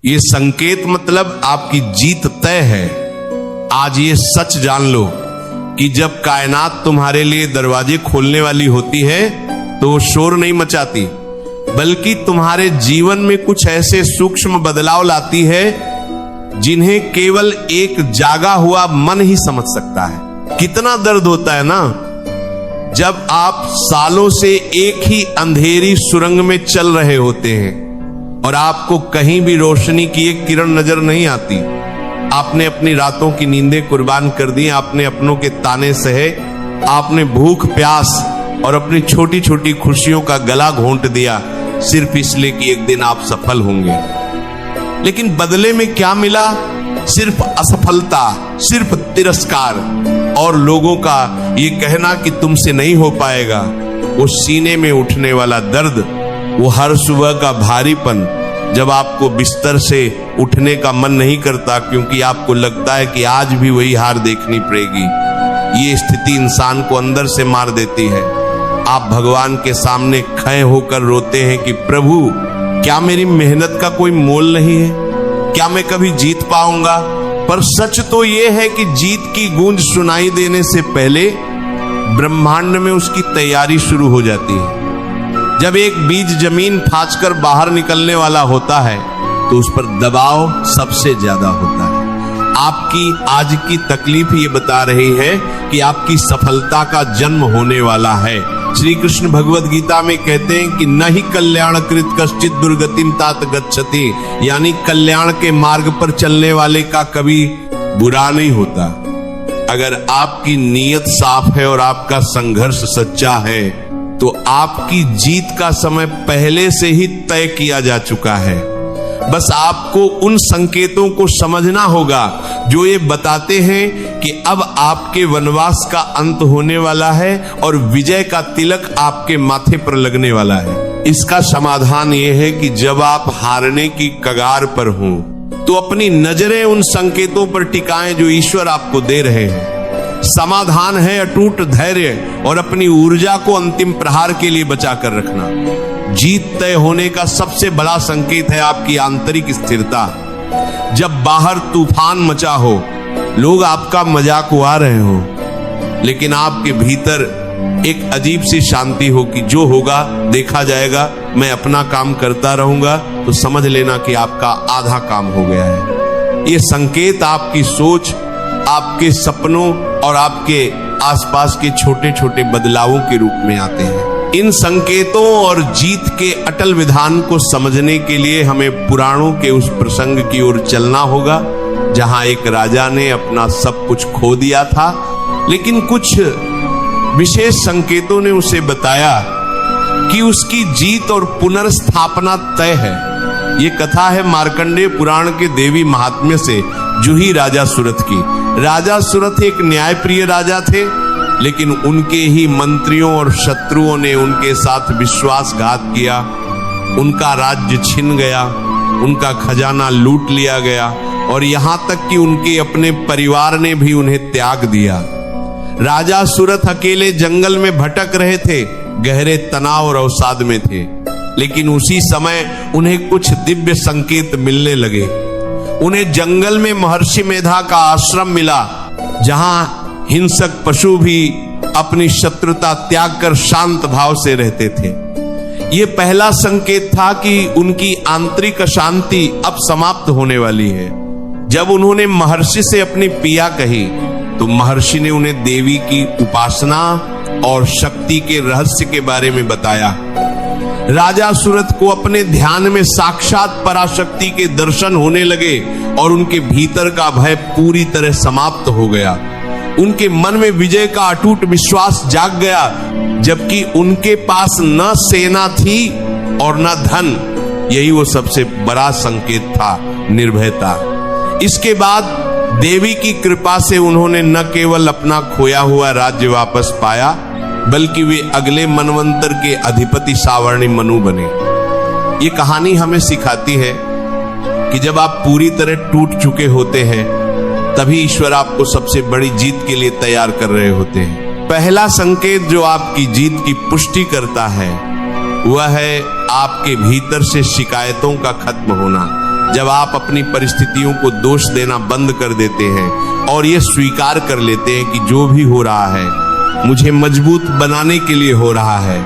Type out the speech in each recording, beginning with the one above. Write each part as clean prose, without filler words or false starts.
ये संकेत मतलब आपकी जीत तय है। आज ये सच जान लो कि जब कायनात तुम्हारे लिए दरवाजे खोलने वाली होती है तो वो शोर नहीं मचाती, बल्कि तुम्हारे जीवन में कुछ ऐसे सूक्ष्म बदलाव लाती है जिन्हें केवल एक जागा हुआ मन ही समझ सकता है। कितना दर्द होता है ना, जब आप सालों से एक ही अंधेरी सुरंग में चल रहे होते हैं और आपको कहीं भी रोशनी की एक किरण नजर नहीं आती। आपने अपनी रातों की नींदें कुर्बान कर दी, आपने अपनों के ताने सहे, आपने भूख प्यास और अपनी छोटी छोटी खुशियों का गला घोंट दिया सिर्फ इसलिए कि एक दिन आप सफल होंगे। लेकिन बदले में क्या मिला? सिर्फ असफलता, सिर्फ तिरस्कार और लोगों का ये कहना कि तुमसे नहीं हो पाएगा। वो सीने में उठने वाला दर्द, वो हर सुबह का भारीपन, जब आपको बिस्तर से उठने का मन नहीं करता क्योंकि आपको लगता है कि आज भी वही हार देखनी पड़ेगी। ये स्थिति इंसान को अंदर से मार देती है। आप भगवान के सामने खड़े होकर रोते हैं कि प्रभु, क्या मेरी मेहनत का कोई मोल नहीं है? क्या मैं कभी जीत पाऊंगा? पर सच तो ये है कि जीत की गूंज सुनाई देने से पहले ब्रह्मांड में उसकी तैयारी शुरू हो जाती है। जब एक बीज जमीन फांचकर बाहर निकलने वाला होता है तो उस पर दबाव सबसे ज्यादा होता है। आपकी आज की तकलीफ ये बता रही है कि आपकी सफलता का जन्म होने वाला है। श्री कृष्ण भगवद गीता में कहते हैं कि न ही कल्याण कृत कश्चित दुर्गतिम तात गच्छति, यानी कल्याण के मार्ग पर चलने वाले का कभी बुरा नहीं होता। अगर आपकी नीयत साफ है और आपका संघर्ष सच्चा है तो आपकी जीत का समय पहले से ही तय किया जा चुका है। बस आपको उन संकेतों को समझना होगा जो ये बताते हैं कि अब आपके वनवास का अंत होने वाला है और विजय का तिलक आपके माथे पर लगने वाला है। इसका समाधान ये है कि जब आप हारने की कगार पर हों तो अपनी नजरें उन संकेतों पर टिकाएं जो ईश्वर आपको दे रहे हैं। समाधान है अटूट धैर्य और अपनी ऊर्जा को अंतिम प्रहार के लिए बचा कर रखना। जीत तय होने का सबसे बड़ा संकेत है आपकी आंतरिक स्थिरता। जब बाहर तूफान मचा हो, लोग आपका मजाक उड़ा रहे हो, लेकिन आपके भीतर एक अजीब सी शांति हो कि जो होगा देखा जाएगा, मैं अपना काम करता रहूंगा, तो समझ लेना कि आपका आधा काम हो गया है। ये संकेत आपकी सोच, आपके सपनों और आपके आसपास के छोटे छोटे बदलावों के रूप में आते हैं। इन संकेतों और जीत के अटल विधान को समझने के लिए हमें पुराणों के उस प्रसंग की ओर चलना होगा जहां एक राजा ने अपना सब कुछ खो दिया था, लेकिन कुछ विशेष संकेतों ने उसे बताया कि उसकी जीत और पुनर्स्थापना तय है। ये कथा है मार्कंडेय पुराण के देवी महात्म्य से जूही राजा सुरथ की। राजा सुरथ एक न्यायप्रिय राजा थे, लेकिन उनके ही मंत्रियों और शत्रुओं ने उनके साथ विश्वासघात किया। उनका राज्य छिन गया, उनका खजाना लूट लिया गया और यहां तक कि उनके अपने परिवार ने भी उन्हें त्याग दिया। राजा सुरथ अकेले जंगल में भटक रहे थे, गहरे तनाव और अवसाद में थे, लेकिन उसी समय उन्हें कुछ दिव्य संकेत मिलने लगे। उन्हें जंगल में महर्षि मेधा का आश्रम मिला, जहां हिंसक पशु भी अपनी शत्रुता त्याग कर शांत भाव से रहते थे। यह पहला संकेत था कि उनकी आंतरिक अशांति अब समाप्त होने वाली है। जब उन्होंने महर्षि से अपनी पीड़ा कही तो महर्षि ने उन्हें देवी की उपासना और शक्ति के रहस्य के बारे में बताया। राजा सुरथ को अपने ध्यान में साक्षात पराशक्ति के दर्शन होने लगे और उनके भीतर का भय पूरी तरह समाप्त हो गया। उनके मन में विजय का अटूट विश्वास जाग गया, जबकि उनके पास न सेना थी और न धन। यही वो सबसे बड़ा संकेत था, निर्भयता। इसके बाद देवी की कृपा से उन्होंने न केवल अपना खोया हुआ राज्य वापस पाया, बल्कि वे अगले मनवंतर के अधिपति सावर्णी मनु बने। ये कहानी हमें सिखाती है कि जब आप पूरी तरह टूट चुके होते हैं, तभी ईश्वर आपको सबसे बड़ी जीत के लिए तैयार कर रहे होते हैं। पहला संकेत जो आपकी जीत की पुष्टि करता है वह है आपके भीतर से शिकायतों का खत्म होना। जब आप अपनी परिस्थितियों को दोष देना बंद कर देते हैं और ये स्वीकार कर लेते हैं कि जो भी हो रहा है मुझे मजबूत बनाने के लिए हो रहा है,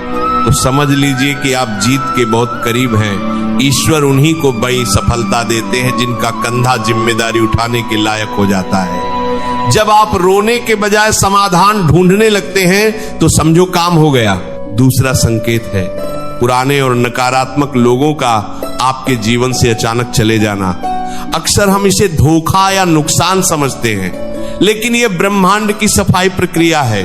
तो समझ लीजिए कि आप जीत के बहुत करीब हैं। ईश्वर उन्हीं को बड़ी सफलता देते हैं जिनका कंधा जिम्मेदारी उठाने के लायक हो जाता है। जब आप रोने के बजाय समाधान ढूंढने लगते हैं तो समझो काम हो गया। दूसरा संकेत है पुराने और नकारात्मक लोगों का आपके जीवन से अचानक चले जाना। अक्सर हम इसे धोखा या नुकसान समझते हैं, लेकिन यह ब्रह्मांड की सफाई प्रक्रिया है।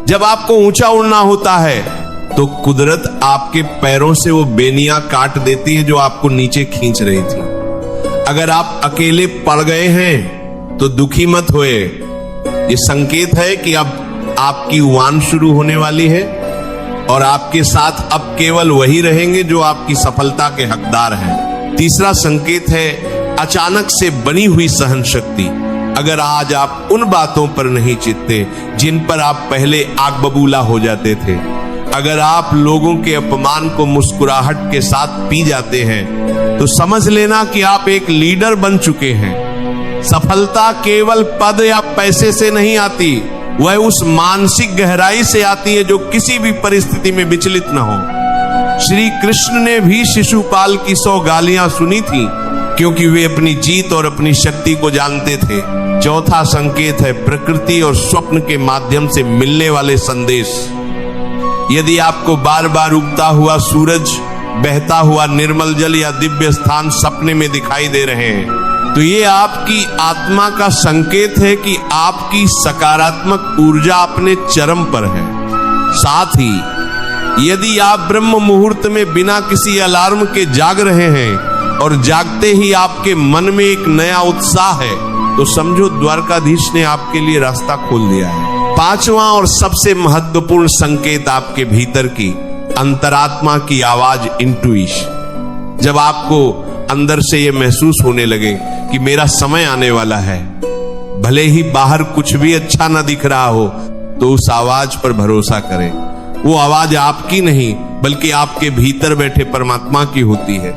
जब आपको ऊंचा उड़ना होता है तो कुदरत आपके पैरों से वो बेनियां काट देती है जो आपको नीचे खींच रही थी। अगर आप अकेले पड़ गए हैं तो दुखी मत होए, ये संकेत है कि अब आपकी उड़ान शुरू होने वाली है और आपके साथ अब केवल वही रहेंगे जो आपकी सफलता के हकदार हैं। तीसरा संकेत है अचानक से बनी हुई सहन शक्ति। अगर आज आप उन बातों पर नहीं चित्ते जिन पर आप पहले आग बबूला हो जाते थे, अगर आप लोगों के अपमान को मुस्कुराहट के साथ पी जाते हैं, तो समझ लेना कि आप एक लीडर बन चुके हैं। सफलता केवल पद या पैसे से नहीं आती, वह उस मानसिक गहराई से आती है जो किसी भी परिस्थिति में विचलित न हो। श्री कृष्ण ने भी शिशुपाल की 100 गालियां सुनी थी क्योंकि वे अपनी जीत और अपनी शक्ति को जानते थे। चौथा संकेत है प्रकृति और स्वप्न के माध्यम से मिलने वाले संदेश। यदि आपको बार बार उगता हुआ सूरज, बहता हुआ निर्मल जल या दिव्य स्थान सपने में दिखाई दे रहे हैं, तो ये आपकी आत्मा का संकेत है कि आपकी सकारात्मक ऊर्जा अपने चरम पर है। साथ ही यदि आप ब्रह्म मुहूर्त में बिना किसी अलार्म के जाग रहे हैं और जागते ही आपके मन में एक नया उत्साह है, तो समझो द्वारकाधीश ने आपके लिए रास्ता खोल दिया है। पांचवा और सबसे महत्वपूर्ण संकेत आपके भीतर की अंतरात्मा की आवाज, इंट्यूशन। जब आपको अंदर से यह महसूस होने लगे कि मेरा समय आने वाला है, भले ही बाहर कुछ भी अच्छा ना दिख रहा हो, तो उस आवाज पर भरोसा करें। वो आवाज आपकी नहीं बल्कि आपके भीतर बैठे परमात्मा की होती है।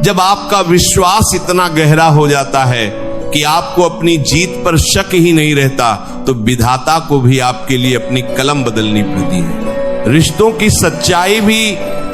जब आपका विश्वास इतना गहरा हो जाता है कि आपको अपनी जीत पर शक ही नहीं रहता, तो विधाता को भी आपके लिए अपनी कलम बदलनी पड़ती है। रिश्तों की सच्चाई भी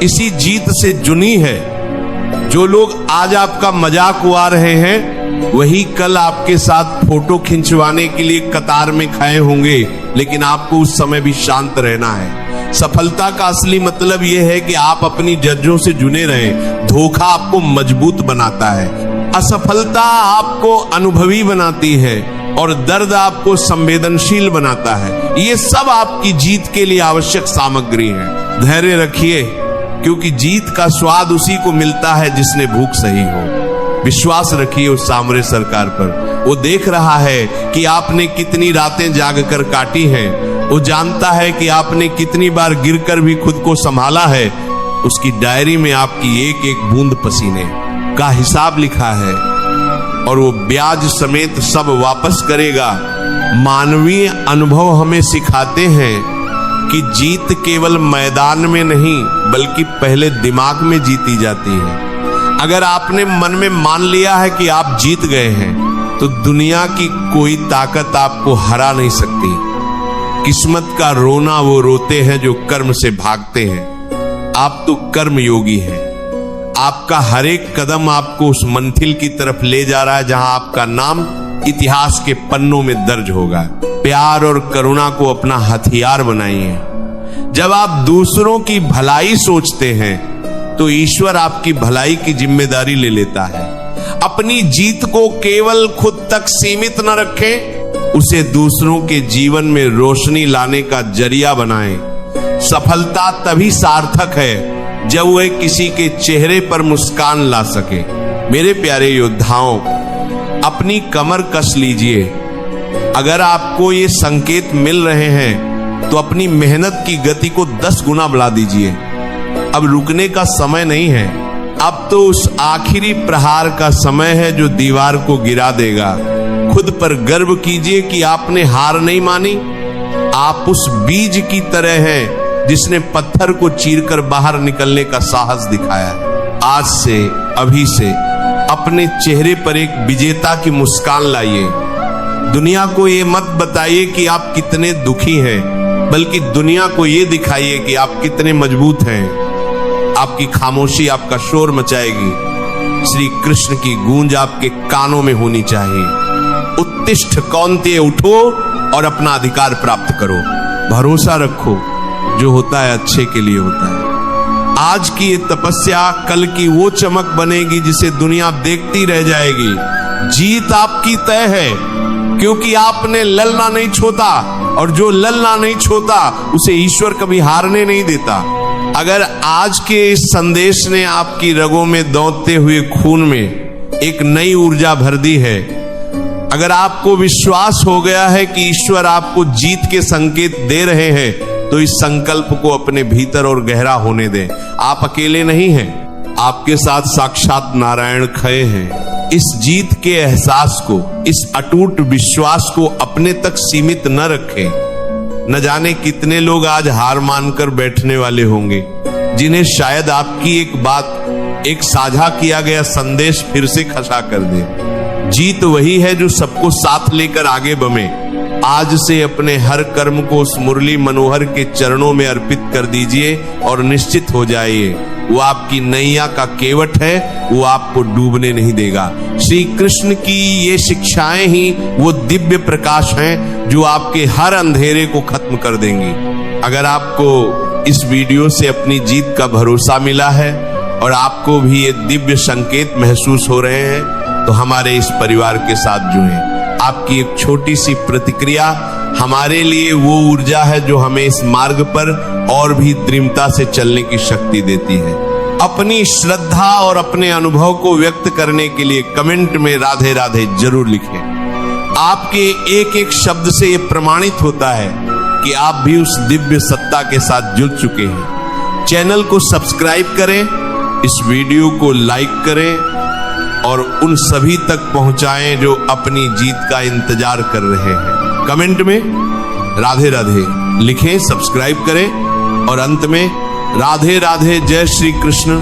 इसी जीत से जुनी है। जो लोग आज आपका मजाक उड़ा रहे हैं, वही कल आपके साथ फोटो खिंचवाने के लिए कतार में खड़े होंगे, लेकिन आपको उस समय भी शांत रहना है। सफलता का असली मतलब यह है कि आप अपनी जज्जों से जुड़े रहें। धोखा आपको मजबूत बनाता है, असफलता आपको अनुभवी बनाती है और दर्द आपको संवेदनशील बनाता है। ये सब आपकी जीत के लिए आवश्यक सामग्री है। धैर्य रखिए, क्योंकि जीत का स्वाद उसी को मिलता है जिसने भूख सही हो। विश्वास रखिए उस सामरे सरकार पर। वो देख रहा है कि आपने कितनी रातें जागकर काटी हैं। वो जानता है कि आपने कितनी बार गिरकर भी खुद को संभाला है। उसकी डायरी में आपकी एक एक बूंद पसीने का हिसाब लिखा है और वो ब्याज समेत सब वापस करेगा। मानवीय अनुभव हमें सिखाते हैं कि जीत केवल मैदान में नहीं बल्कि पहले दिमाग में जीती जाती है। अगर आपने मन में मान लिया है कि आप जीत गए हैं, तो दुनिया की कोई ताकत आपको हरा नहीं सकती। किस्मत का रोना वो रोते हैं जो कर्म से भागते हैं। आप तो कर्म योगी हैं। आपका हर एक कदम आपको उस मंजिल की तरफ ले जा रहा है जहां आपका नाम इतिहास के पन्नों में दर्ज होगा। प्यार और करुणा को अपना हथियार बनाइए। जब आप दूसरों की भलाई सोचते हैं, तो ईश्वर आपकी भलाई की जिम्मेदारी ले लेता है। अपनी जीत को केवल खुद तक सीमित न रखें, उसे दूसरों के जीवन में रोशनी लाने का जरिया बनाएं। सफलता तभी सार्थक है जब वह किसी के चेहरे पर मुस्कान ला सके। मेरे प्यारे योद्धाओं, अपनी कमर कस लीजिए। अगर आपको ये संकेत मिल रहे हैं, तो अपनी मेहनत की गति को 10 गुना बढ़ा दीजिए। अब रुकने का समय नहीं है। अब तो उस आखिरी प्रहार का समय है जो दीवार को गिरा देगा। खुद पर गर्व कीजिए कि आपने हार नहीं मानी। आप उस बीज की तरह हैं जिसने पत्थर को चीरकर बाहर निकलने का साहस दिखाया। आज से, अभी से अपने चेहरे पर एक विजेता की मुस्कान लाइए। दुनिया को ये मत बताइए कि आप कितने दुखी हैं, बल्कि दुनिया को ये दिखाइए कि आप कितने मजबूत हैं। आपकी खामोशी आपका शोर मचाएगी। श्री कृष्ण की गूंज आपके कानों में होनी चाहिए। उत्तिष्ठ कौन्तेय, उठो और अपना अधिकार प्राप्त करो। भरोसा रखो, जो होता है अच्छे के लिए होता है। आज की ये तपस्या कल की वो चमक बनेगी जिसे दुनिया देखती रह जाएगी। जीत आपकी तय है, क्योंकि आपने ललना नहीं छोता, और जो ललना नहीं छोता उसे ईश्वर कभी हारने नहीं देता। अगर आज के इस संदेश ने आपकी रगों में दौड़ते हुए खून में एक नई ऊर्जा भर दी है, अगर आपको विश्वास हो गया है कि ईश्वर आपको जीत के संकेत दे रहे हैं, तो इस संकल्प को अपने भीतर और गहरा होने दें। आप अकेले नहीं हैं, आपके साथ साक्षात नारायण खड़े हैं। इस जीत के एहसास को, इस अटूट विश्वास को अपने तक सीमित न रखें। न जाने कितने लोग आज हार मानकर बैठने वाले होंगे, जिन्हें शायद आपकी एक बात, एक साझा किया गया संदेश फिर से खसा कर दे। जीत वही है जो सबको साथ लेकर आगे बढ़े। आज से अपने हर कर्म को उस मुरली मनोहर के चरणों में अर्पित कर दीजिए और निश्चित हो जाइए, वो आपकी नैया का केवट है, वो आपको डूबने नहीं देगा। श्री कृष्ण की ये शिक्षाएं ही वो दिव्य प्रकाश हैं जो आपके हर अंधेरे को खत्म कर देंगी। अगर आपको इस वीडियो से अपनी जीत का भरोसा मिला है और आपको भी ये दिव्य संकेत महसूस हो रहे हैं, तो हमारे इस परिवार के साथ जुड़ें। आपकी एक छोटी सी प्रतिक्रिया हमारे लिए वो ऊर्जा है जो हमें इस मार्ग पर और भी दृढ़ता से चलने की शक्ति देती है। अपनी श्रद्धा और अपने अनुभव को व्यक्त करने के लिए कमेंट में राधे राधे जरूर लिखें। आपके एक एक शब्द से ये प्रमाणित होता है कि आप भी उस दिव्य सत्ता के साथ जुड़ चुके हैं। चैनल को सब्सक्राइब करें, इस वीडियो को लाइक करें और उन सभी तक पहुंचाएं जो अपनी जीत का इंतजार कर रहे हैं। कमेंट में राधे राधे लिखें, सब्सक्राइब करें और अंत में राधे राधे, जय श्री कृष्ण।